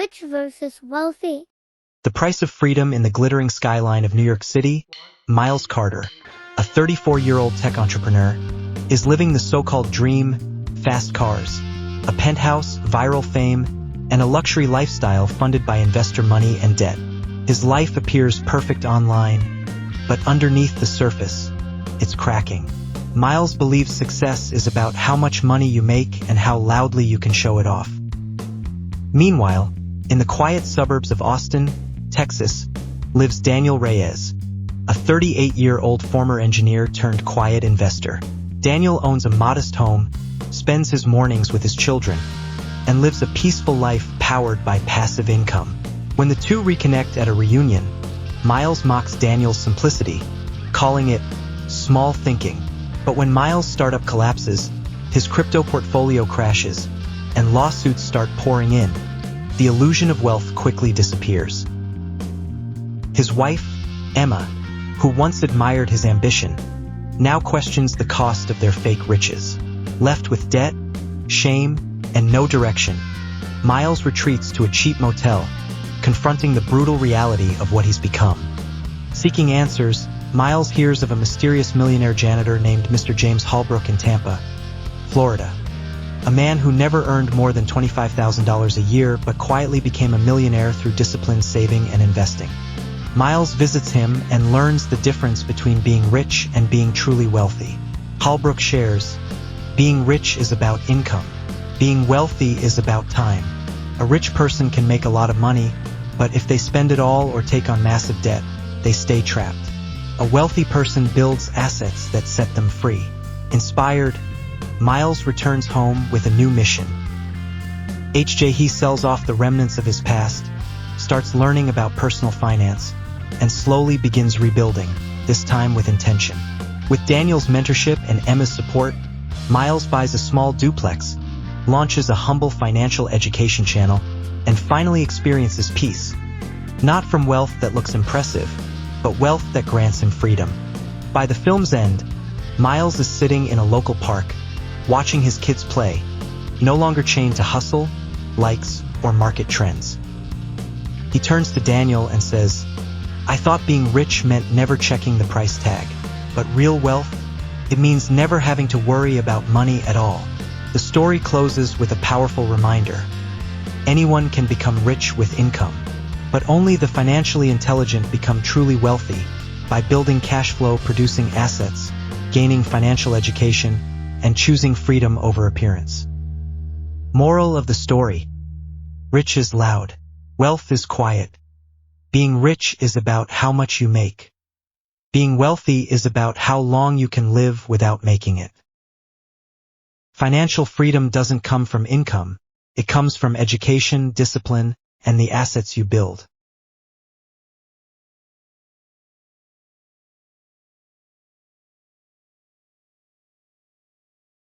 Rich versus wealthy. The price of freedom in the glittering skyline of New York City. Miles Carter, a 34-year-old tech entrepreneur, is living the so-called dream: fast cars, a penthouse, viral fame, and a luxury lifestyle funded by investor money and debt. His life appears perfect online, but underneath the surface, it's cracking. Miles believes success is about how much money you make and how loudly you can show it off. Meanwhile, in the quiet suburbs of Austin, Texas, lives Daniel Reyes, a 38-year-old former engineer turned quiet investor. Daniel owns a modest home, spends his mornings with his children, and lives a peaceful life powered by passive income. When the two reconnect at a reunion, Miles mocks Daniel's simplicity, calling it small thinking. But when Miles' startup collapses, his crypto portfolio crashes, and lawsuits start pouring in, the illusion of wealth quickly disappears. His wife, Emma, who once admired his ambition, now questions the cost of their fake riches. Left with debt, shame, and no direction, Miles retreats to a cheap motel, confronting the brutal reality of what he's become. Seeking answers, Miles hears of a mysterious millionaire janitor named Mr. James Holbrook in Tampa, Florida. A man who never earned more than $25,000 a year but quietly became a millionaire through disciplined saving and investing. Miles visits him and learns the difference between being rich and being truly wealthy. Holbrook shares, being rich is about income. Being wealthy is about time. A rich person can make a lot of money, but if they spend it all or take on massive debt, they stay trapped. A wealthy person builds assets that set them free. Inspired, Miles returns home with a new mission. He sells off the remnants of his past, starts learning about personal finance, and slowly begins rebuilding, this time with intention. With Daniel's mentorship and Emma's support, Miles buys a small duplex, launches a humble financial education channel, and finally experiences peace. Not from wealth that looks impressive, but wealth that grants him freedom. By the film's end, Miles is sitting in a local park, watching his kids play, no longer chained to hustle, likes, or market trends. He turns to Daniel and says, "I thought being rich meant never checking the price tag, but real wealth, it means never having to worry about money at all." The story closes with a powerful reminder. Anyone can become rich with income, but only the financially intelligent become truly wealthy by building cash flow, producing assets, gaining financial education, and choosing freedom over appearance. Moral of the story: rich is loud, wealth is quiet. Being rich is about how much you make. Being wealthy is about how long you can live without making it. Financial freedom doesn't come from income, it comes from education, discipline, and the assets you build.